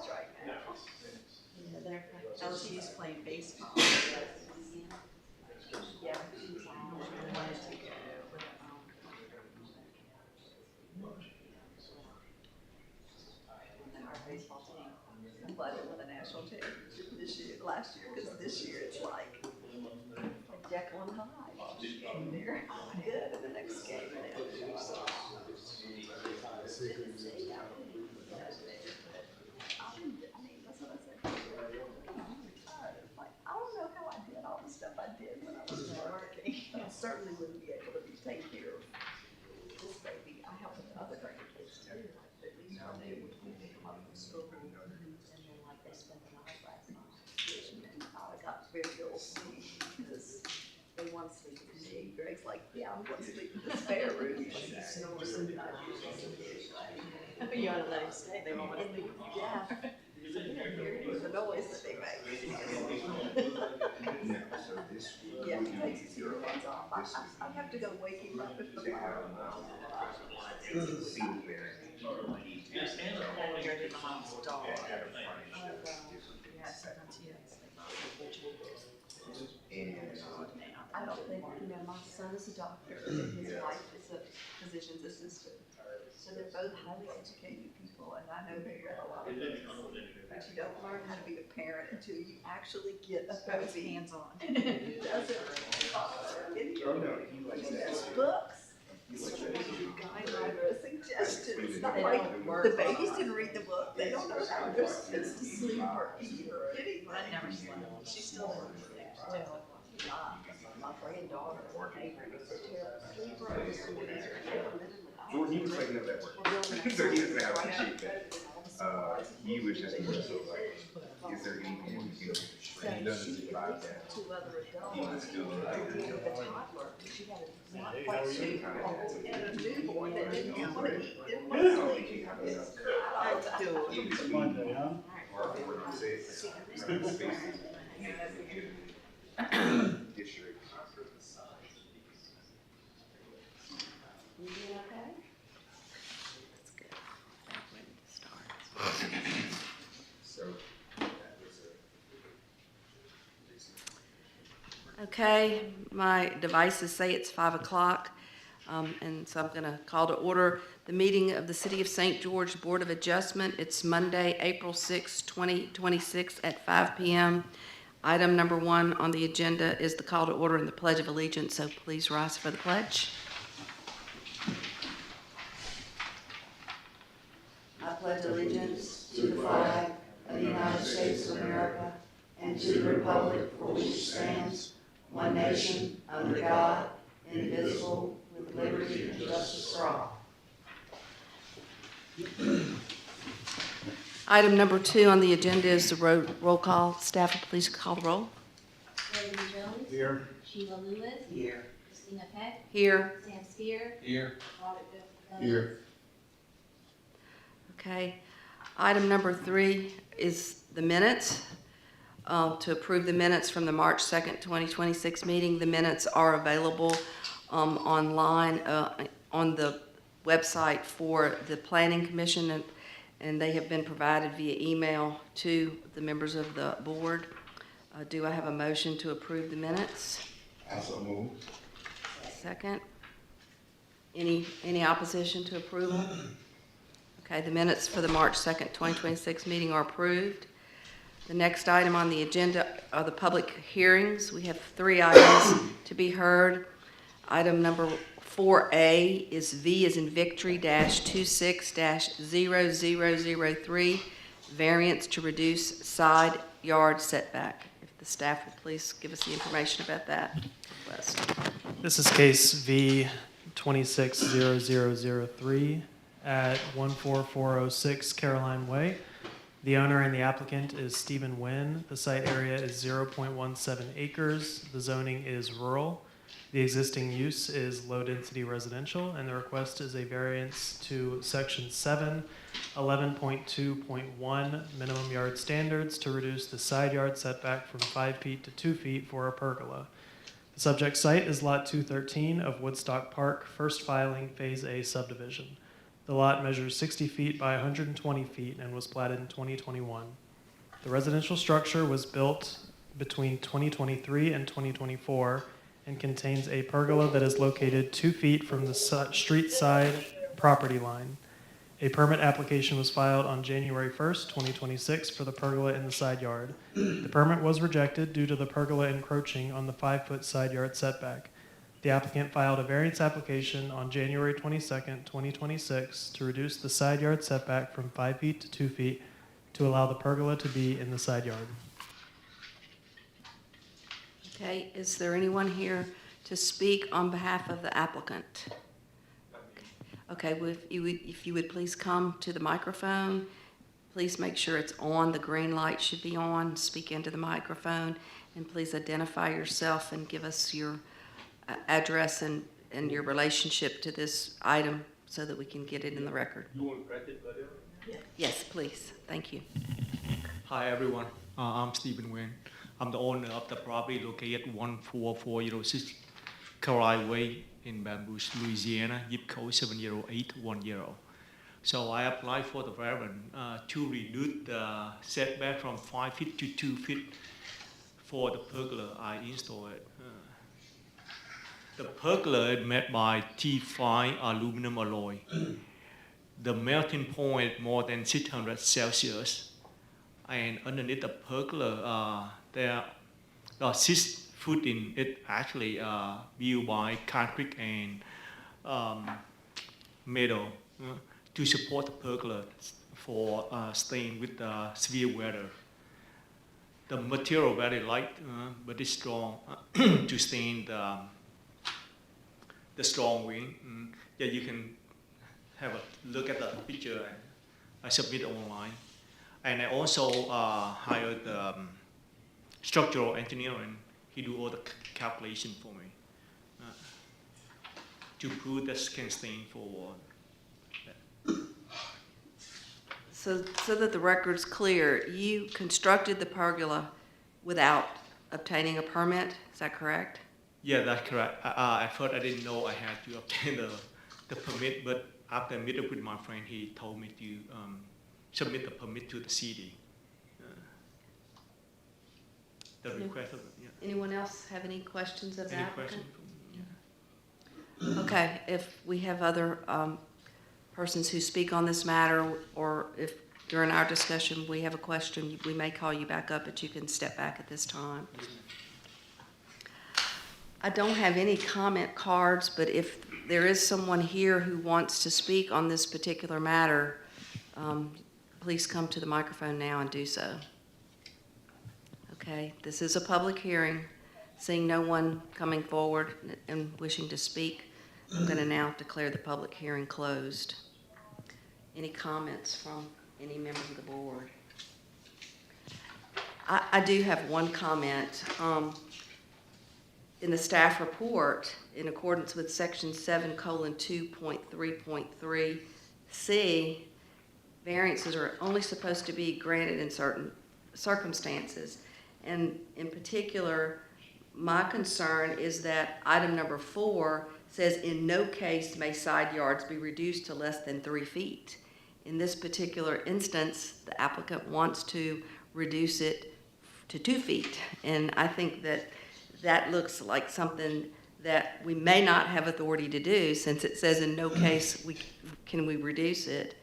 college right now. Yeah, they're, LSU's playing baseball. Yeah, she's on. They wanted to go with, our baseball team. I'm glad they won the national team last year, because this year it's like a Jekyll and Hyde. They're good in the next game. They have to lose. I mean, that's what I said. I'm retired. It's like, I don't know how I did all the stuff I did when I was working. I certainly wouldn't be able to be taking care of this baby. I help with the other grandkids too. At least when they would pick them up from school. and then like they spent the night last night. I got very ill because they want to sleep with me. Greg's like, yeah, I'm going to sleep in the spare room. She snores and I You ought to let him stay, they won't want to leave. yeah. The noise that they make. Yeah, he takes his earbuds off. I have to go wake him up if the fire alarm. You're the mom's dog. Yeah, sometimes he has I don't think, my son is a doctor and his wife is a physician's assistant. So they're both highly educated people, and I know they read a lot of books. But you don't learn how to be a parent until you actually get a baby. hands-on. Doesn't there's books. Guideline or a suggestion. It's not like the babies didn't read the book. They don't know how they're supposed to sleep or eat or anything. I never slept. She still doesn't sleep. My granddaughter, her favorite, is a terrible sleeper. Well, he was waking up at work, so he doesn't have to cheat that. He was just more so like, is there anything we can do? And he doesn't survive that. Two other He was adults. still The like, toddler, she had a not quite 2 year old and a newborn that didn't want to eat, didn't I want to don't sleep. think he had enough. He In between our 4 and 6, spaces, district. You doing okay? That's good. When to start. So that was Okay, my devices say it's 5 o'clock, and so I'm going to call to order the meeting of the City of St. George Board of Adjustment. It's Monday, April 6, 2026 at 5 p.m. Item number 1 on the agenda is the call to order and the Pledge of Allegiance, so please rise for the pledge. I pledge allegiance to the flag of the United States of America and to the republic for which it stands, one nation, under God, indivisible, with liberty and justice for all. Item number 2 on the agenda is the roll call. Staff, please call the roll. Reagan Jones. Here. Sheila Lewis. Here. Christina Peck. Here. Sam Spear. Here. Robert Goodman. Here. Okay. Item number 3 is the minutes. To approve the minutes from the March 2nd, 2026 meeting. The minutes are available online on the website for the Planning Commission, and they have been provided via email to the members of the board. Do I have a motion to approve the minutes? Also move. Second. Any opposition to approval? Okay, the minutes for the March 2nd, 2026 meeting are approved. The next item on the agenda are the public hearings. We have 3 items to be heard. Item number 4A is V as in Victory -26-0003, variance to reduce side yard setback. If the staff would please give us the information about that request. This is case V 260003 at 14406 Caroline Way. The owner and the applicant is Stephen Wynn. The site area is 0.17 acres. The zoning is rural. The existing use is low-density residential, and the request is a variance to Section 7, 11.2.1 minimum yard standards to reduce the side yard setback from 5 feet to 2 feet for a pergola. The subject site is Lot 213 of Woodstock Park, first filing Phase A subdivision. The lot measures 60 feet by 120 feet and was platted in 2021. The residential structure was built between 2023 and 2024 and contains a pergola that is located 2 feet from the street side property line. A permit application was filed on January 1st, 2026 for the pergola in the side yard. The permit was rejected due to the pergola encroaching on the 5-foot side yard setback. The applicant filed a variance application on January 22nd, 2026 to reduce the side yard setback from 5 feet to 2 feet to allow the pergola to be in the side yard. Okay, is there anyone here to speak on behalf of the applicant? Okay, well, if you would please come to the microphone. Please make sure it's on, the green light should be on, speak into the microphone, and please identify yourself and give us your address and your relationship to this item so that we can get it in the record. You want to correct it earlier? Yes, please, thank you. Hi, everyone. I'm Stephen Nguyen. I'm the owner of the property located at 14406 Caroline Way in Baton Rouge, Louisiana, zip code 70810. So I applied for the variance to reduce the setback from 5 feet to 2 feet for the pergola I installed. The pergola is made by T5 aluminum alloy. The melting point more than 600 Celsius. And underneath the pergola, there are 6 foot in it actually built by concrete and metal to support the pergola for staying with severe weather. The material very light but it's strong to stand the strong wind. Yeah, you can have a look at the picture and I submit online. And I also hired structural engineering. He do all the calculation for me to prove that can stand for water. So that the record's clear, you constructed the pergola without obtaining a permit, is that correct? Yeah, that's correct. At first I didn't know I had to obtain the permit, but after I met up with my friend, he told me to submit the permit to the city. The request of, yeah. Anyone else have any questions of the Any applicant? question? Okay, if we have other persons who speak on this matter, or if during our discussion we have a question, we may call you back up, but you can step back at this time. I don't have any comment cards, but if there is someone here who wants to speak on this particular matter, please come to the microphone now and do so. Okay, this is a public hearing. Seeing no one coming forward and wishing to speak, I'm going to now declare the public hearing closed. Any comments from any member of the board? I do have one comment. In the staff report, in accordance with section 7:2.3.3C, variances are only supposed to be granted in certain circumstances. And in particular, my concern is that item number 4 says, in no case may side yards be reduced to less than 3 feet. In this particular instance, the applicant wants to reduce it to 2 feet. And I think that that looks like something that we may not have authority to do, since it says in no case can we reduce it.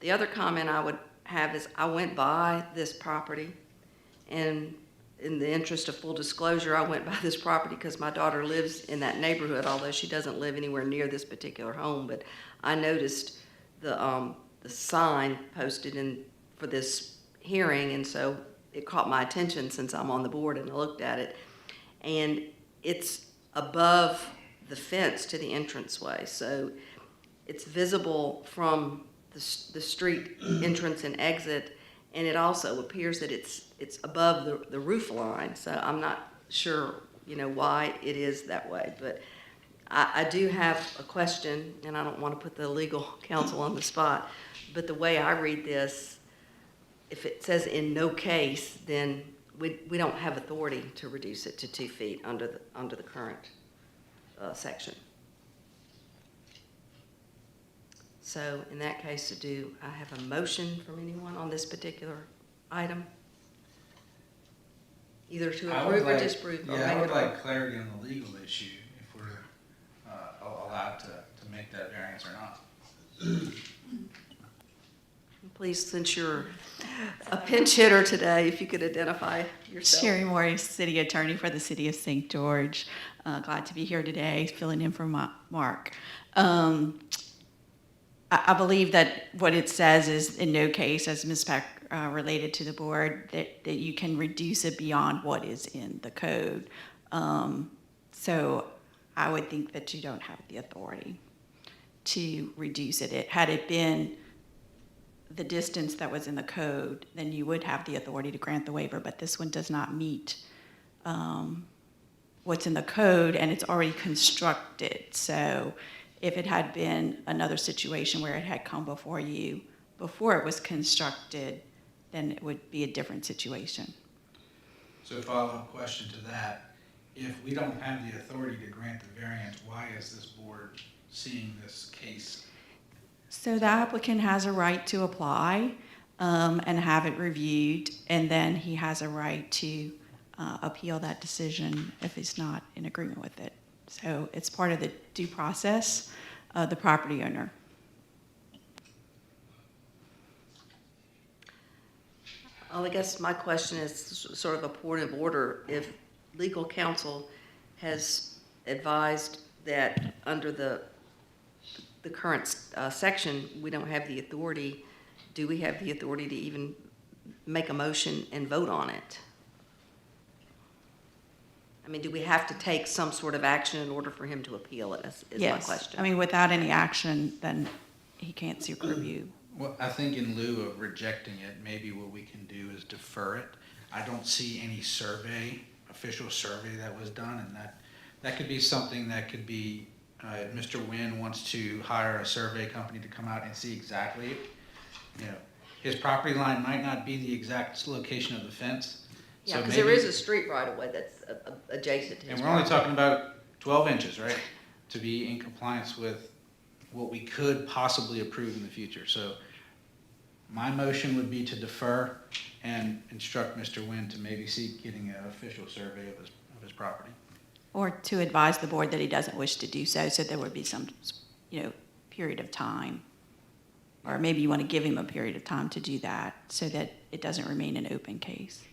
The other comment I would have is I went by this property, and in the interest of full disclosure, I went by this property because my daughter lives in that neighborhood, although she doesn't live anywhere near this particular home. But I noticed the sign posted in for this hearing, and so it caught my attention since I'm on the board, and I looked at it. And it's above the fence to the entranceway, so it's visible from the street entrance and exit. And it also appears that it's above the roof line, so I'm not sure, why it is that way. But I do have a question, and I don't want to put the legal counsel on the spot, but the way I read this, if it says in no case, then we don't have authority to reduce it to 2 feet under the current section. So in that case, do I have a motion from anyone on this particular item? Either to I would approve or like- disapprove? or Yeah, I make would a- like clarity on the legal issue, if we're allowed to make that variance or not. Please, since you're a pinch hitter today, if you could identify yourself. Sherry Morris, City Attorney for the City of St. George. Glad to be here today, filling in for Mark. I believe that what it says is in no case, as Ms. Peck related to the board, that you can reduce it beyond what is in the code. So I would think that you don't have the authority to reduce it. Had it been the distance that was in the code, then you would have the authority to grant the waiver, but this one does not meet what's in the code, and it's already constructed. So if it had been another situation where it had come before you before it was constructed, then it would be a different situation. So follow-up question to that, if we don't have the authority to grant the variance, why is this board seeing this case? So the applicant has a right to apply and have it reviewed, and then he has a right to appeal that decision if he's not in agreement with it. So it's part of the due process of the property owner. Well, I guess my question is sort of a point of order. If legal counsel has advised that under the current section, we don't have the authority, do we have the authority to even make a motion and vote on it? I mean, do we have to take some sort of action in order for him to appeal it, is my question. I mean, without any action, then he can't seek review. Well, I think in lieu of rejecting it, maybe what we can do is defer it. I don't see any official survey that was done, and that could be something that could be, Mr. Nguyen wants to hire a survey company to come out and see exactly, his property line might not be the exact location of the fence. Yeah, So because there maybe- is a street right away that's adjacent to his And we're only property. talking about 12 inches, right? To be in compliance with what we could possibly approve in the future. So my motion would be to defer and instruct Mr. Nguyen to maybe seek getting an official survey of his property. Or to advise the board that he doesn't wish to do so, so there would be some, period of time. Or maybe you want to give him a period of time to do that, so that it doesn't remain an open case.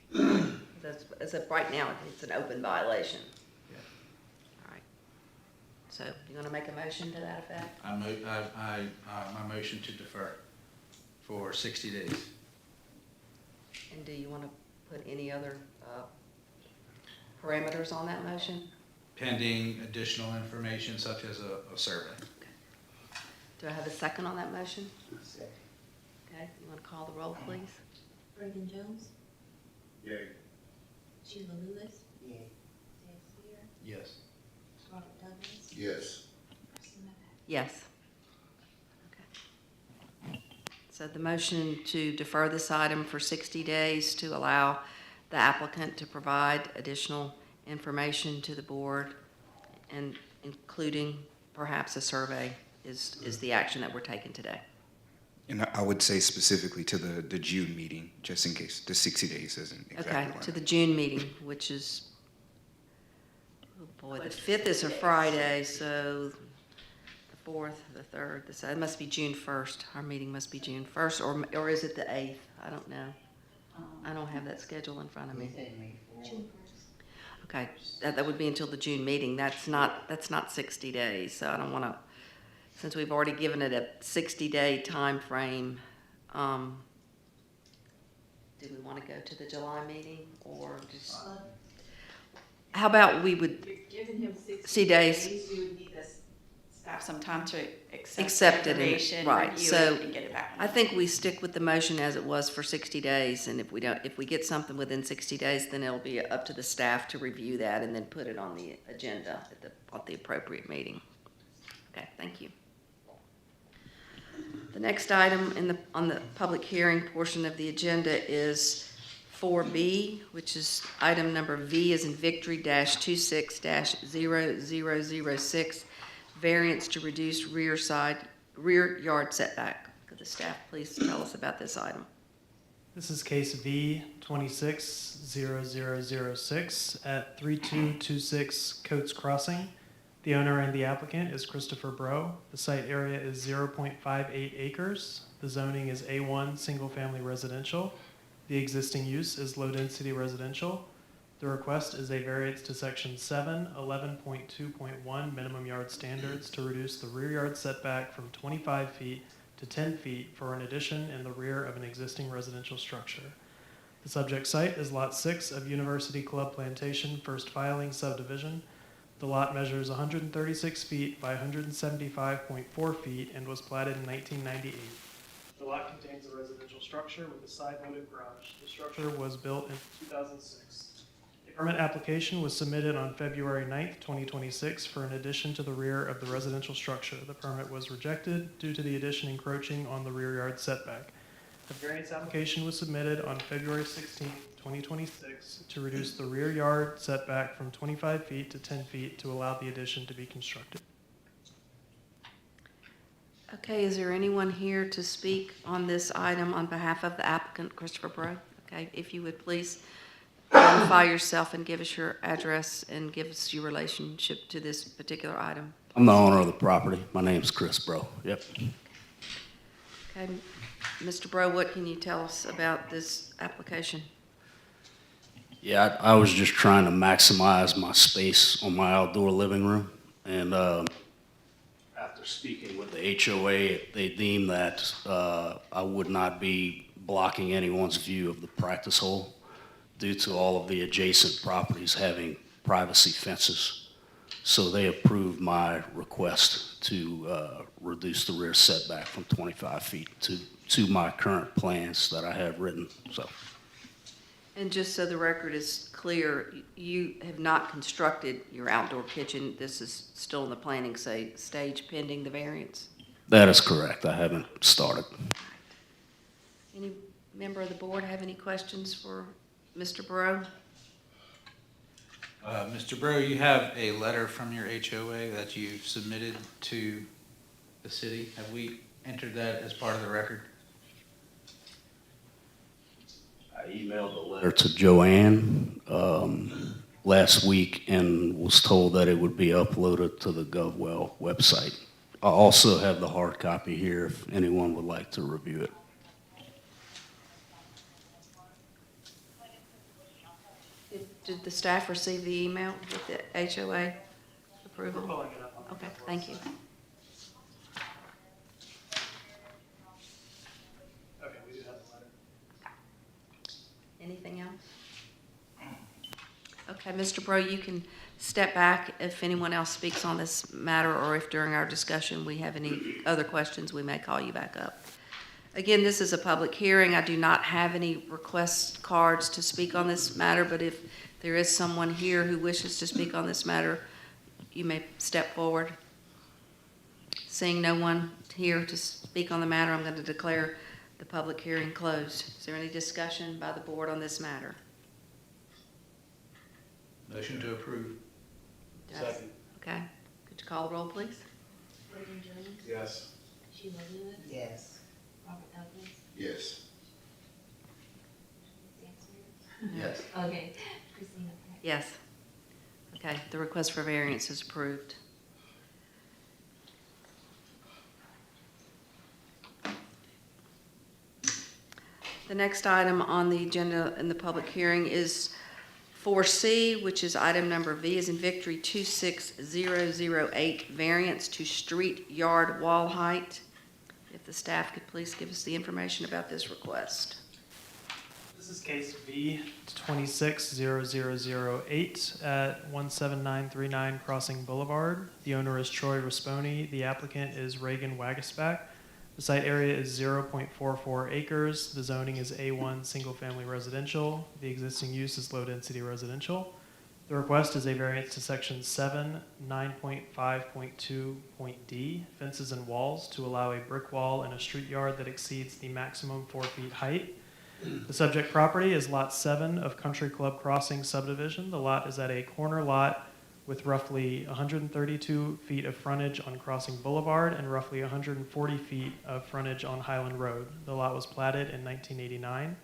As of right now, it's an open violation. Yeah. All right. So you want to make a motion to that effect? My motion to defer for 60 days. And do you want to put any other parameters on that motion? Pending additional information such as a survey. Do I have a second on that motion? Okay, you want to call the roll, please? Brandon Jones, Yay. Sheila Lewis. Ted Sear, Yes. Robert Douglas, Yes. Christina Peck. Yes. Okay. So the motion to defer this item for 60 days to allow the applicant to provide additional information to the board, and including perhaps a survey, is the action that we're taking today. And I would say specifically to the June meeting, just in case, the 60 days isn't exactly Okay, right. to the June meeting, which is, oh boy, the 5th is a Friday, so the 4th, the 3rd, it must be June 1st. Our meeting must be June 1st, or is it the 8th? I don't know. I don't have that schedule in front of me. June 1st. Okay, that would be until the June meeting. That's not 60 days, so I don't want to, since we've already given it a 60-day time frame, do we want to go to the July meeting, or just, how about we would You're giving him 60 days. You would need this staff some time to Accept it, and- information, right, review so it, and get it back. I think we stick with the motion as it was for 60 days, and if we get something within 60 days, then it'll be up to the staff to review that and then put it on the agenda at the appropriate meeting. Okay, thank you. The next item on the public hearing portion of the agenda is 4B, which is item number V as in Victory -26-0006, variance to reduce rear side rear yard setback. Could the staff please tell us about this item? This is case V 260006 at 3226 Coates Crossing. The owner and the applicant is Christopher Bro. The site area is 0.58 acres. The zoning is A1 Single Family Residential. The existing use is Low Density Residential. The request is a variance to section 711.2.1 minimum yard standards to reduce the rear yard setback from 25 feet to 10 feet for an addition in the rear of an existing residential structure. The subject site is Lot 6 of University Club Plantation First Filing Subdivision. The lot measures 136 feet by 175.4 feet and was platted in 1998. The lot contains a residential structure with a side-loaded garage. The structure was built in 2006. A permit application was submitted on February 9th, 2026 for an addition to the rear of the residential structure. The permit was rejected due to the addition encroaching on the rear yard setback. The variance application was submitted on February 16th, 2026 to reduce the rear yard setback from 25 feet to 10 feet to allow the addition to be constructed. Okay, is there anyone here to speak on this item on behalf of the applicant, Christopher Bro? Okay, if you would please identify yourself and give us your address and give us your relationship to this particular item. I'm the owner of the property. My name's Chris Bro. Yep. Okay, Mr. Bro, what can you tell us about this application? Yeah, I was just trying to maximize my space on my outdoor living room. And after speaking with the HOA, they deemed that I would not be blocking anyone's view of the practice hole due to all of the adjacent properties having privacy fences. So they approved my request to reduce the rear setback from 25 feet to my current plans that I have written, so. And just so the record is clear, you have not constructed your outdoor kitchen. This is still in the planning stage pending the variance? That is correct. I haven't started. Any member of the board have any questions for Mr. Bro? Mr. Bro, you have a letter from your HOA that you submitted to the city. Have we entered that as part of the record? I emailed the letter to Joanne last week and was told that it would be uploaded to the GovWell website. I also have the hard copy here if anyone would like to review it. Did the staff receive the email with the HOA approval? We're pulling it up on the Okay, website. thank you. Okay, we do have the letter. Anything else? Okay, Mr. Bro, you can step back if anyone else speaks on this matter, or if during our discussion we have any other questions, we may call you back up. Again, this is a public hearing. I do not have any request cards to speak on this matter, but if there is someone here who wishes to speak on this matter, you may step forward. Seeing no one here to speak on the matter, I'm going to declare the public hearing closed. Is there any discussion by the board on this matter? Motion to approve. Second. Okay. Could you call the roll, please? William Jones, Yes. Sheila Lewis, Yes. Robert Douglas, Yes. Dan Smear. Yes. Okay, Christina Peck. Yes. Okay, the request for variance is approved. The next item on the agenda in the public hearing is 4C, which is item number V as in Victory 26008, variance to street yard wall height. If the staff could please give us the information about this request. This is case V 260008 at 17939 Crossing Boulevard. The owner is Troy Risponi. The applicant is Reagan Wagasback. The site area is 0.44 acres. The zoning is A1 Single Family Residential. The existing use is Low Density Residential. The request is a variance to section 7, 9.5.2.d, fences and walls, to allow a brick wall in a street yard that exceeds the maximum 4 feet height. The subject property is Lot 7 of Country Club Crossing subdivision. The lot is at a corner lot with roughly 132 feet of frontage on Crossing Boulevard and roughly 140 feet of frontage on Highland Road. The lot was platted in 1989.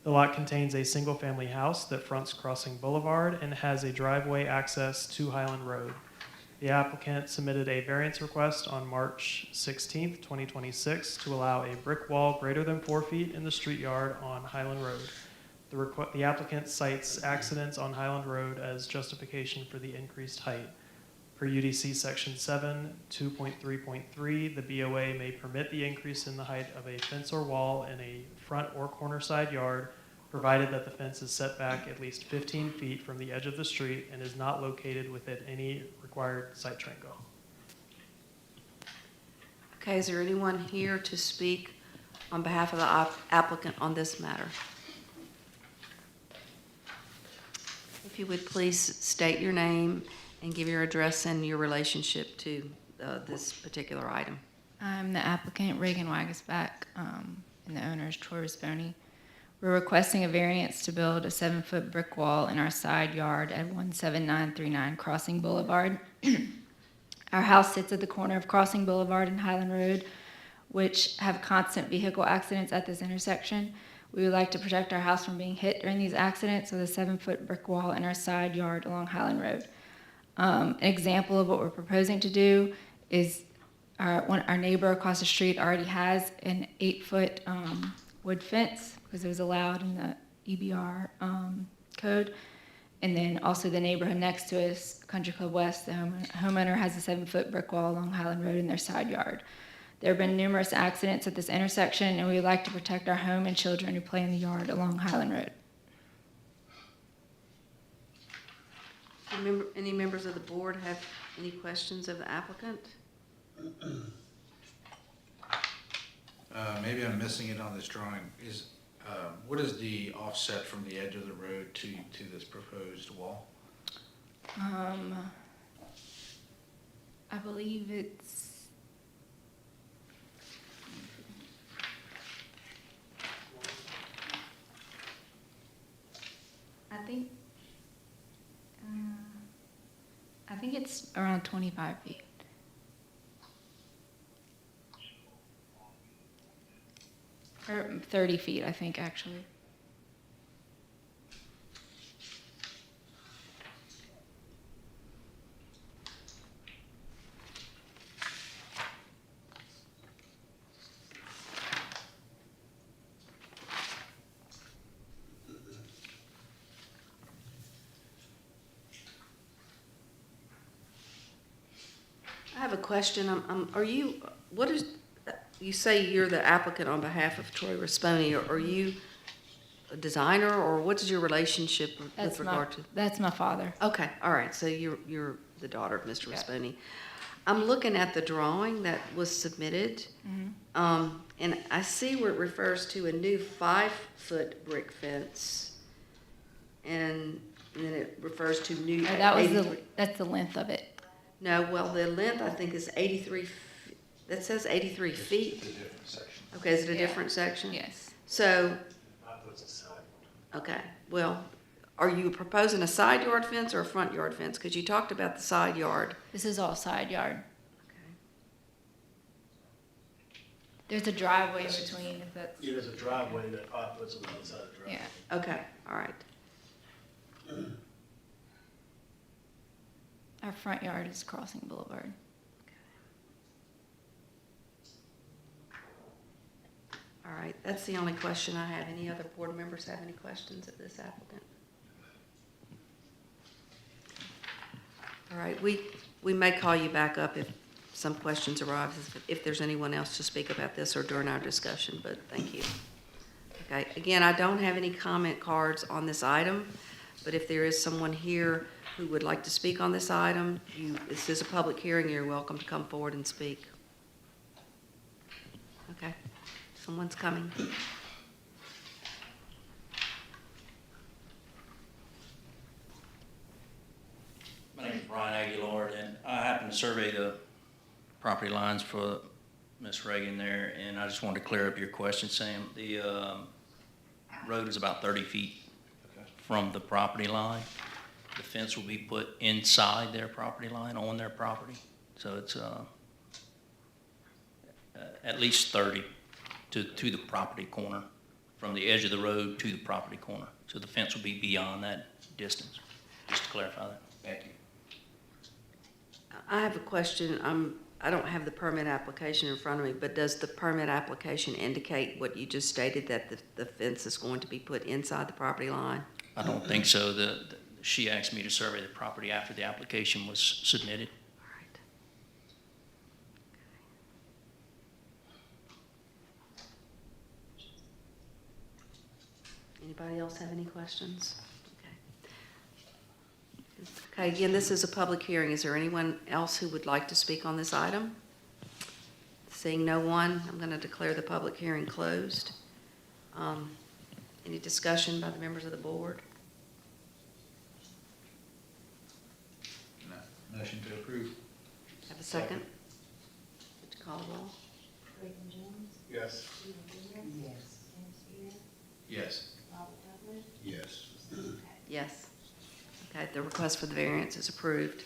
The lot contains a single-family house that fronts Crossing Boulevard and has a driveway access to Highland Road. The applicant submitted a variance request on March 16, 2026, to allow a brick wall greater than 4 feet in the street yard on Highland Road. The applicant cites accidents on Highland Road as justification for the increased height. Per UDC Section 7, 2.3.3, the BOA may permit the increase in the height of a fence or wall in a front or corner side yard, provided that the fence is set back at least 15 feet from the edge of the street and is not located within any required site triangle. Okay, is there anyone here to speak on behalf of the applicant on this matter? If you would please state your name and give your address and your relationship to this particular item. I'm the applicant, Reagan Wagasback, and the owner is Troy Rasponi. We're requesting a variance to build a 7-foot brick wall in our side yard at 17939 Crossing Boulevard. Our house sits at the corner of Crossing Boulevard and Highland Road, which have constant vehicle accidents at this intersection. We would like to protect our house from being hit during these accidents with a 7-foot brick wall in our side yard along Highland Road. An example of what we're proposing to do is our neighbor across the street already has an 8-foot wood fence because it was allowed in the EBR code. And then also the neighborhood next to us, Country Club West, the homeowner has a 7-foot brick wall along Highland Road in their side yard. There have been numerous accidents at this intersection, and we would like to protect our home and children who play in the yard along Highland Road. Any members of the board have any questions of the applicant? Maybe I'm missing it on this drawing. What is the offset from the edge of the road to this proposed wall? I believe it's, I think it's around 25 feet. Or 30 feet, I think, actually. I have a question. You say you're the applicant on behalf of Troy Rasponi. Are you a designer, or what's your relationship with regard to? That's my father. Okay, all right, so you're the daughter of Mr. Yeah. Rasponi. I'm looking at the drawing that was submitted, and I see where it refers to a new 5-foot brick fence, and then it refers to new. That's the length of it. No, well, the length, I think, is 83, that says 83 feet. It's a different section. Okay, is it a Yeah. different section? Yes. So, Puts aside. okay, well, are you proposing a side yard fence or a front yard fence? Because you talked about the side yard. This is all side yard. Okay. There's a driveway in between, if that's, There's a driveway that puts on the other side of the driveway. yeah. Okay, all right. Our front yard is Crossing Boulevard. All right, that's the only question I have. Any other board members have any questions of this applicant? All right, we may call you back up if some questions arise, if there's anyone else to speak about this or during our discussion, but thank you. Okay, again, I don't have any comment cards on this item, but if there is someone here who would like to speak on this item, this is a public hearing, you're welcome to come forward and speak. Okay, someone's coming. My name is Brian Aguilar, and I happen to survey the property lines for Miss Reagan there, and I just wanted to clear up your question, Sam. The road is about 30 feet from the property line, the fence will be put inside their property line, on their property. So it's at least 30 to the property corner, from the edge of the road to the property corner. So the fence will be beyond that distance, just to clarify that. Thank you. I have a question. I don't have the permit application in front of me, but does the permit application indicate what you just stated, that the fence is going to be put inside the property line? I don't think so. She asked me to survey the property after the application was submitted. All right. Anybody else have any questions? Okay, again, this is a public hearing. Is there anyone else who would like to speak on this item? Seeing no one, I'm going to declare the public hearing closed. Any discussion by the members of the board? No. Motion to approve. Have a second? Would you call the roll? Reagan Jones, Yes. Stephen Wynn, James Spear, Yes. Robert Dudley, Yes. Steve Patton. Yes. Okay, the request for the variance is approved.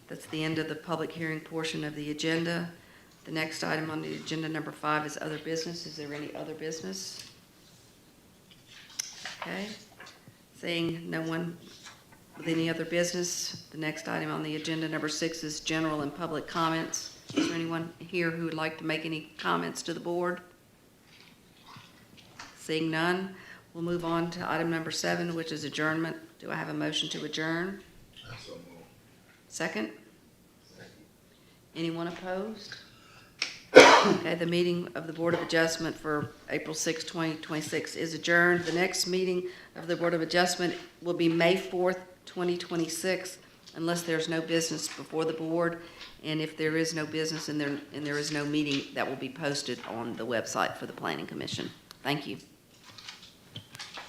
That's the end of the public hearing portion of the agenda. The next item on the agenda, number 5, is other business. Is there any other business? Okay. Seeing no one with any other business, the next item on the agenda, number 6, is general and public comments. Is there anyone here who would like to make any comments to the board? Seeing none, we'll move on to item number 7, which is adjournment. Do I have a motion to adjourn? So moved. Second? Anyone opposed? Okay, the meeting of the Board of Adjustment for April 6, 2026 is adjourned. The next meeting of the Board of Adjustment will be May 4th, 2026, unless there's no business before the board. And if there is no business and there is no meeting, that will be posted on the website for the Planning Commission. Thank you.